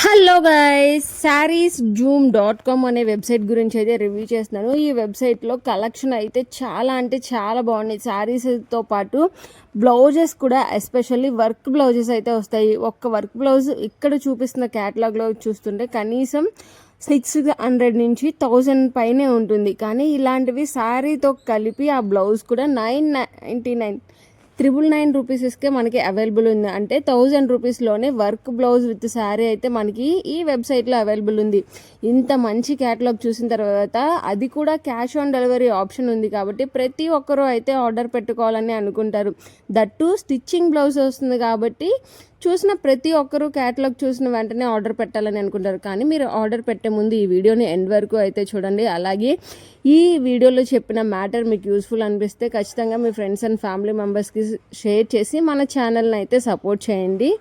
Hello guys, sareeszoom.com అనే website గురించి అయితే రివ్యూ చేస్తున్నాను. ఈ వెబ్సైట్లో కలెక్షన్ అయితే చాలా అంటే చాలా బాగున్నాయి. శారీస్తో పాటు బ్లౌజెస్ కూడా, ఎస్పెషల్లీ వర్క్ బ్లౌజెస్ అయితే వస్తాయి. ఒక్క వర్క్ బ్లౌజ్ ఇక్కడ చూపిస్తున్న క్యాటలాగ్లో చూస్తుంటే కనీసం 600 నుంచి 1000 పైనే ఉంటుంది. కానీ ఇలాంటివి శారీతో కలిపి ఆ బ్లౌజ్ కూడా 999 999 మనకి అవైలబుల్ ఉంది. అంటే 1000 రూపీస్లోనే వర్క్ బ్లౌజ్ విత్ శారీ అయితే మనకి ఈ వెబ్సైట్లో అవైలబుల్ ఉంది. ఇంత మంచి క్యాటలాగ్ చూసిన తర్వాత అది కూడా క్యాష్ ఆన్ డెలివరీ ఆప్షన్ ఉంది కాబట్టి ప్రతి ఒక్కరూ అయితే ఆర్డర్ పెట్టుకోవాలని అనుకుంటారు. దట్టు స్టిచ్చింగ్ బ్లౌజ్ వస్తుంది కాబట్టి చూసిన ప్రతి ఒక్కరూ క్యాటలాగ్ చూసిన వెంటనే ఆర్డర్ పెట్టాలని అనుకుంటారు. కానీ మీరు ఆర్డర్ పెట్టే ముందు ఈ వీడియోని ఎండ్ వరకు అయితే చూడండి. అలాగే ఈ వీడియోలో చెప్పిన మ్యాటర్ మీకు యూస్ఫుల్ అనిపిస్తే ఖచ్చితంగా మీ ఫ్రెండ్స్ అండ్ ఫ్యామిలీ మెంబర్స్కి షేర్ చేసి మన ఛానల్ని అయితే సపోర్ట్ చేయండి.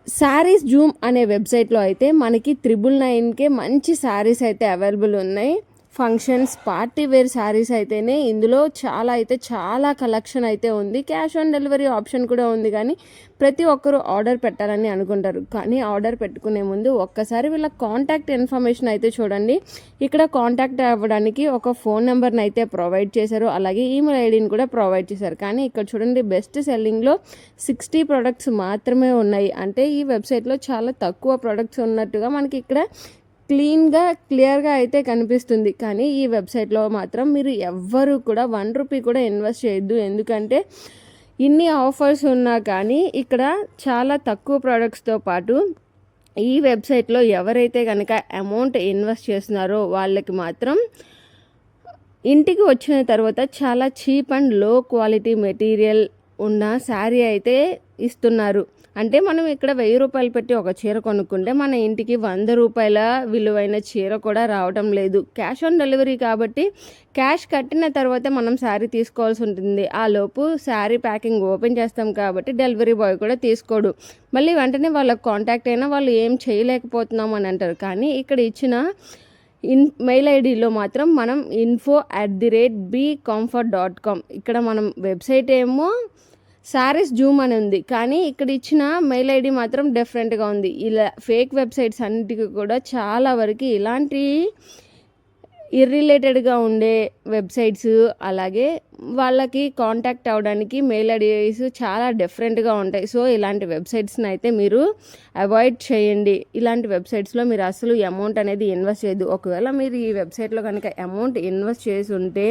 శారీస్ జూమ్ అనే వెబ్సైట్లో అయితే మనకి 999కే మంచి శారీస్ అయితే అవైలబుల్ ఉన్నాయి. ఫంక్షన్స్, పార్టీ వేర్ శారీస్ అయితేనే ఇందులో చాలా కలెక్షన్ అయితే ఉంది. క్యాష్ ఆన్ డెలివరీ ఆప్షన్ కూడా ఉంది. కానీ ప్రతి ఒక్కరూ ఆర్డర్ పెట్టాలని అనుకుంటారు. కానీ ఆర్డర్ పెట్టుకునే ముందు ఒక్కసారి వీళ్ళ కాంటాక్ట్ ఇన్ఫర్మేషన్ అయితే చూడండి. ఇక్కడ కాంటాక్ట్ అవ్వడానికి ఒక ఫోన్ నెంబర్ని అయితే ప్రొవైడ్ చేశారు. అలాగే ఈమెయిల్ ఐడిని కూడా ప్రొవైడ్ చేశారు. కానీ ఇక్కడ చూడండి, బెస్ట్ సెల్లింగ్లో 60 ప్రొడక్ట్స్ మాత్రమే ఉన్నాయి. అంటే ఈ వెబ్సైట్లో చాలా తక్కువ ప్రొడక్ట్స్ ఉన్నట్టుగా మనకి ఇక్కడ క్లియర్గా అయితే కనిపిస్తుంది. కానీ ఈ వెబ్సైట్లో మాత్రం మీరు ఎవ్వరూ కూడా 1 రూపీ కూడా ఇన్వెస్ట్ చేయొద్దు. ఎందుకంటే ఇన్ని ఆఫర్స్ ఉన్నా కానీ ఇక్కడ చాలా తక్కువ ప్రోడక్ట్స్తో పాటు ఈ వెబ్సైట్లో ఎవరైతే కనుక అమౌంట్ ఇన్వెస్ట్ చేస్తున్నారో వాళ్ళకి మాత్రం ఇంటికి వచ్చిన తర్వాత చాలా చీప్ అండ్ లో క్వాలిటీ మెటీరియల్ ఉన్న శారీ అయితే ఇస్తున్నారు. అంటే మనం ఇక్కడ 1000 రూపాయలు పెట్టి ఒక చీర కొనుక్కుంటే మన ఇంటికి 100 రూపాయల విలువైన చీర కూడా రావడం లేదు. క్యాష్ ఆన్ డెలివరీ కాబట్టి క్యాష్ కట్టిన తర్వాతే మనం శారీ తీసుకోవాల్సి ఉంటుంది. ఆ లోపు శారీ ప్యాకింగ్ ఓపెన్ చేస్తాం కాబట్టి డెలివరీ బాయ్ కూడా తీసుకోడు. మళ్ళీ వెంటనే వాళ్ళకి కాంటాక్ట్ అయినా వాళ్ళు ఏం చేయలేకపోతున్నాం అని అంటారు. కానీ ఇక్కడ ఇచ్చిన మెయిల్ ఐడిలో మాత్రం మనం info@bcomfort.com, ఇక్కడ మనం వెబ్సైట్ ఏమో శారీస్ జూమ్ అని ఉంది. కానీ ఇక్కడ ఇచ్చిన మెయిల్ ఐడి మాత్రం డిఫరెంట్గా ఉంది. ఇలా ఫేక్ వెబ్సైట్స్ అన్నిటికీ కూడా చాలా వరకు ఇలాంటి ఇర్రిలేటెడ్గా ఉండే వెబ్సైట్స్, అలాగే వాళ్ళకి కాంటాక్ట్ అవ్వడానికి మెయిల్ ఐడీస్ చాలా డిఫరెంట్గా ఉంటాయి. సో ఇలాంటి వెబ్సైట్స్ని అయితే మీరు అవాయిడ్ చేయండి. ఇలాంటి వెబ్సైట్స్లో మీరు అసలు అమౌంట్ అనేది ఇన్వెస్ట్ చేయొద్దు. ఒకవేళ మీరు ఈ వెబ్సైట్లో కనుక అమౌంట్ ఇన్వెస్ట్ చేసి ఉంటే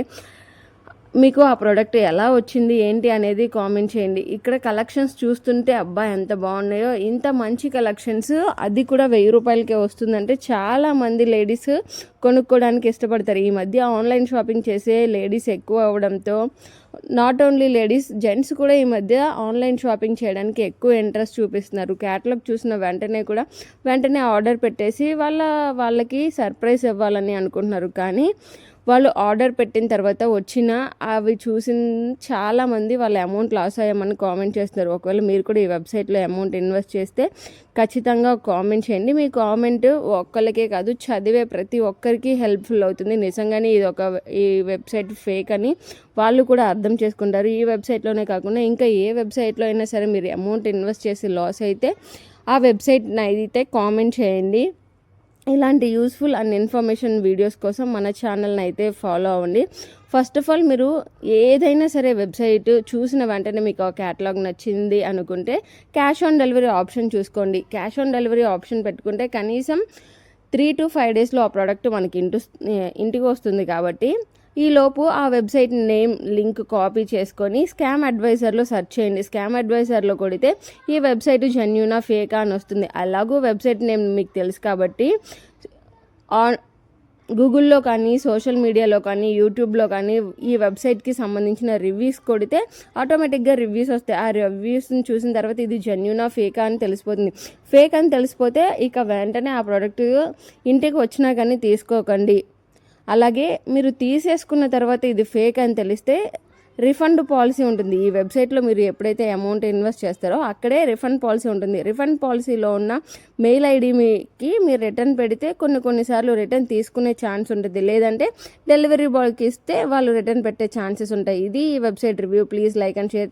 మీకు ఆ ప్రోడక్ట్ ఎలా వచ్చింది ఏంటి అనేది కామెంట్ చేయండి. ఇక్కడ కలెక్షన్స్ చూస్తుంటే అబ్బా ఎంత బాగున్నాయో, ఇంత మంచి కలెక్షన్స్ అది కూడా 1000 రూపాయలకే వస్తుందంటే చాలామంది లేడీస్ కొనుక్కోవడానికి ఇష్టపడతారు. ఈ మధ్య ఆన్లైన్ షాపింగ్ చేసే లేడీస్ ఎక్కువ అవ్వడంతో నాట్ ఓన్లీ లేడీస్, జెంట్స్ కూడా ఈ మధ్య ఆన్లైన్ షాపింగ్ చేయడానికి ఎక్కువ ఇంట్రెస్ట్ చూపిస్తున్నారు. క్యాటలాగ్ చూసిన వెంటనే ఆర్డర్ పెట్టేసి వాళ్ళకి సర్ప్రైజ్ ఇవ్వాలని అనుకుంటున్నారు. కానీ వాళ్ళు ఆర్డర్ పెట్టిన తర్వాత వచ్చిన అవి చూసిన చాలామంది వాళ్ళ అమౌంట్ లాస్ అయ్యామని కామెంట్ చేస్తున్నారు. ఒకవేళ మీరు కూడా ఈ వెబ్సైట్లో అమౌంట్ ఇన్వెస్ట్ చేస్తే ఖచ్చితంగా కామెంట్ చేయండి. మీ కామెంట్ ఒక్కరికే కాదు, చదివే ప్రతి ఒక్కరికి హెల్ప్ఫుల్ అవుతుంది. నిజంగానే ఈ వెబ్సైట్ ఫేక్ అని వాళ్ళు కూడా అర్థం చేసుకుంటారు. ఈ వెబ్సైట్లోనే కాకుండా ఇంకా ఏ వెబ్సైట్లో అయినా సరే మీరు అమౌంట్ ఇన్వెస్ట్ చేసి లాస్ అయితే ఆ వెబ్సైట్ని అయితే కామెంట్ చేయండి. ఇలాంటి యూస్ఫుల్ అండ్ ఇన్ఫర్మేషన్ వీడియోస్ కోసం మన ఛానల్ని అయితే ఫాలో అవ్వండి. ఫస్ట్ ఆఫ్ ఆల్ మీరు ఏదైనా సరే వెబ్సైట్ చూసిన వెంటనే మీకు ఆ క్యాటలాగ్ నచ్చింది అనుకుంటే క్యాష్ ఆన్ డెలివరీ ఆప్షన్ చూసుకోండి. క్యాష్ ఆన్ డెలివరీ ఆప్షన్ పెట్టుకుంటే కనీసం 3 to 5 డేస్లో ఆ ప్రోడక్ట్ మనకి ఇంటికి వస్తుంది. కాబట్టి ఈలోపు ఆ వెబ్సైట్ నేమ్ లింక్ కాపీ చేసుకొని స్కామ్ అడ్వైజర్లో సెర్చ్ చేయండి. స్కామ్ అడ్వైజర్లో కొడితే ఈ వెబ్సైట్ జెన్యూనా ఫేకా అని వస్తుంది. అలాగూ వెబ్సైట్ నేమ్ మీకు తెలుసు కాబట్టి గూగుల్లో కానీ, సోషల్ మీడియాలో కానీ, యూట్యూబ్లో కానీ ఈ వెబ్సైట్కి సంబంధించిన రివ్యూస్ కొడితే ఆటోమేటిక్గా రివ్యూస్ వస్తాయి. ఆ రివ్యూస్ని చూసిన తర్వాత ఇది జెన్యూనా ఫేకా అని తెలిసిపోతుంది. ఫేక్ అని తెలిసిపోతే ఇక వెంటనే ఆ ప్రోడక్ట్ ఇంటికి వచ్చినా కానీ తీసుకోకండి. అలాగే మీరు తీసేసుకున్న తర్వాత ఇది ఫేక్ అని తెలిస్తే రిఫండ్ పాలసీ ఉంటుంది. ఈ వెబ్సైట్లో మీరు ఎప్పుడైతే అమౌంట్ ఇన్వెస్ట్ చేస్తారో అక్కడే రిఫండ్ పాలసీ ఉంటుంది. రిఫండ్ పాలసీలో ఉన్న మెయిల్ ఐడికి మీరు రిటర్న్ పెడితే కొన్నిసార్లు రిటర్న్ తీసుకునే ఛాన్స్ ఉంటుంది. లేదంటే డెలివరీ బాయ్కి ఇస్తే వాళ్ళు రిటర్న్ పెట్టే ఛాన్సెస్ ఉంటాయి. ఇది ఈ website review. Please like and share.